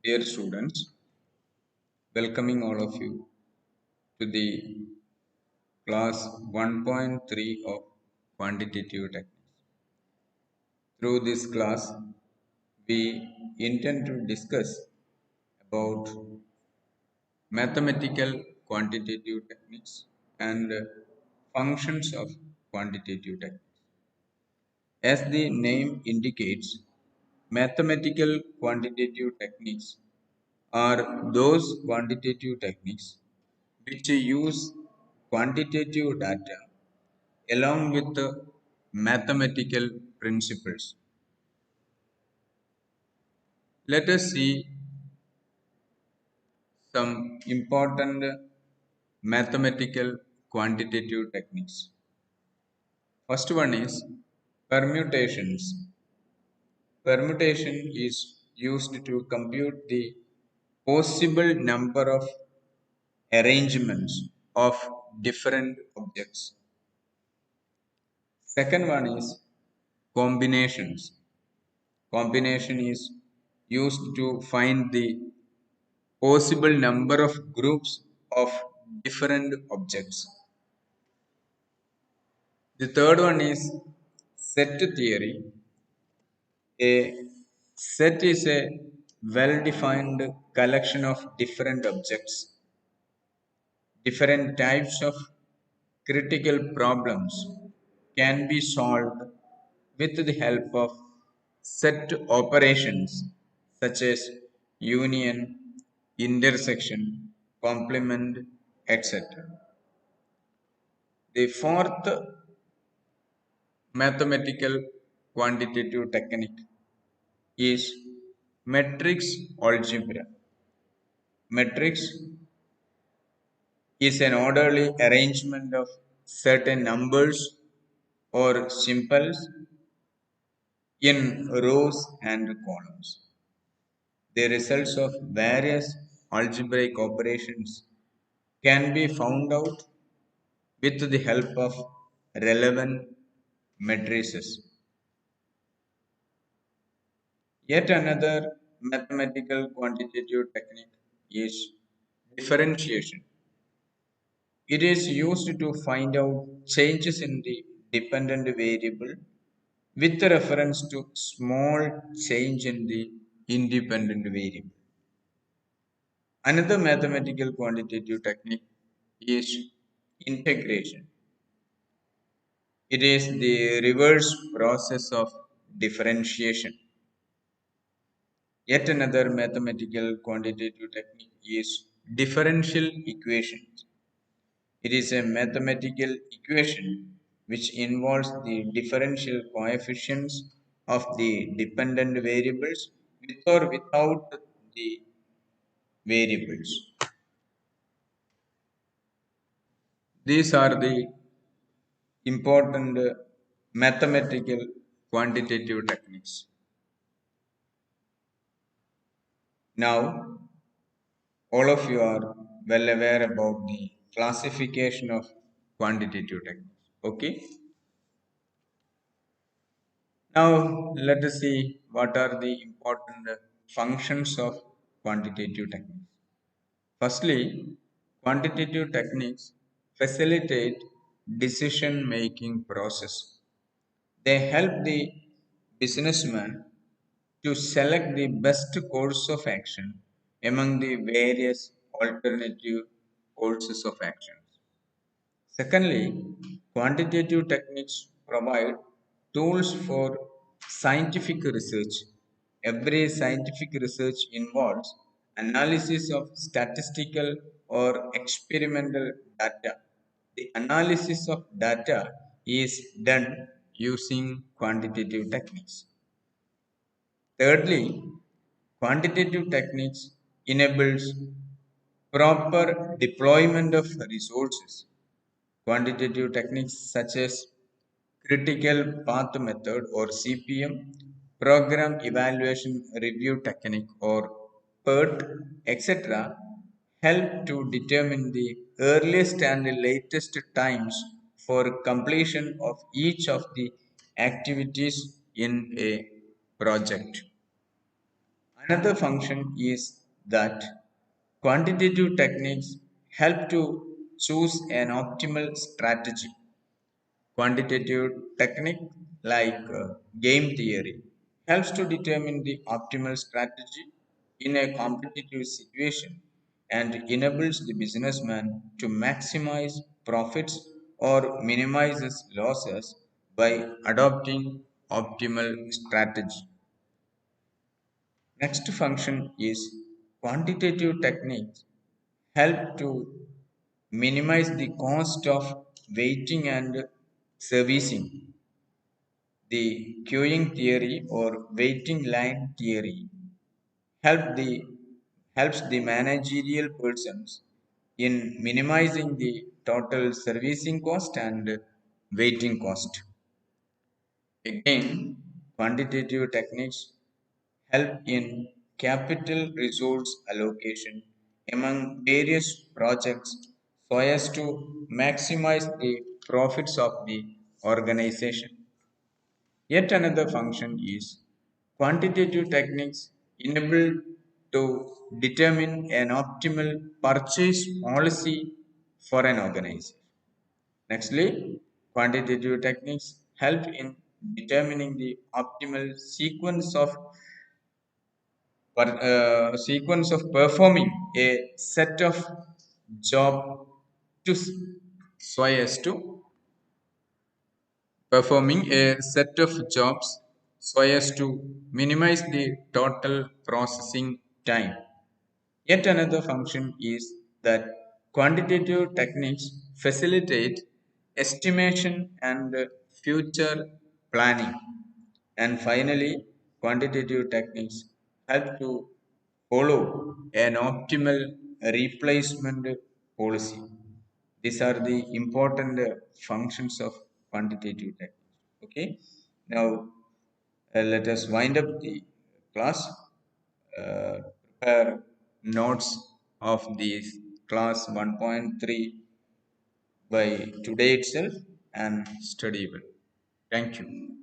Dear students, welcoming all of you to the class 1.3 of quantitative techniques. Through this class, we intend to discuss about mathematical quantitative techniques and functions of quantitative techniques. As the name indicates, mathematical quantitative techniques are those quantitative techniques which use quantitative data along with the mathematical principles. Let us see some important mathematical quantitative techniques. First one is permutations. Permutation is used to compute the possible number of arrangements of different objects. Second one is combinations. Combination is used to find the possible number of groups of different objects. The third one is set theory. A set is a well defined collection of different objects. Different types of critical problems can be solved with the help of set operations such as union, intersection, complement, etc. The fourth mathematical quantitative technique is matrix algebra. Matrix is an orderly arrangement of certain numbers or symbols in rows and columns. The results of various algebraic operations can be found out with the help of relevant matrices. Yet another mathematical quantitative technique is differentiation. It is used to find out changes in the dependent variable with reference to small change in the independent variable. Another mathematical quantitative technique is integration. It is the reverse process of differentiation. Yet another mathematical quantitative technique is differential equations. It is a mathematical equation which involves the differential coefficients of the dependent variables with or without the variables. These are the important mathematical quantitative techniques. Now, all of you are well aware about the classification of quantitative techniques. Okay. Now, let us see what are the important functions of quantitative techniques. Firstly, quantitative techniques facilitate decision making process. They help the businessman to select the best course of action among the various alternative courses of action. Secondly, quantitative techniques provide tools for scientific research. Every scientific research involves analysis of statistical or experimental data. The analysis of data is done using quantitative techniques. Thirdly, quantitative techniques enables proper deployment of resources. Quantitative techniques such as critical path method or CPM, program evaluation review technique or PERT, etc., help to determine the earliest and the latest times for completion of each of the activities in a project. Another function is that quantitative techniques help to choose an optimal strategy. Quantitative technique like game theory helps to determine the optimal strategy in a competitive situation and enables the businessman to maximize profits or minimizes losses by adopting optimal strategy. Next function is quantitative techniques help to minimize the cost of waiting and servicing. The queuing theory or waiting line theory help the helps the managerial persons in minimizing the total servicing cost and waiting cost. Again, quantitative techniques help in capital resource allocation among various projects so as to maximize the profits of the organization. Yet another function is quantitative techniques enable to determine an optimal purchase policy for an organization. Nextly, quantitative techniques help in determining the optimal sequence of performing a set of job to so as to performing a set of jobs so as to minimize the total processing time. Yet another function is that quantitative techniques facilitate estimation and future planning. And finally, quantitative techniques help to follow an optimal replacement policy. These are the important functions of quantitative techniques. Okay, now let us wind up the class. Prepare notes of this class 1.3 by today itself and study well. Thank you.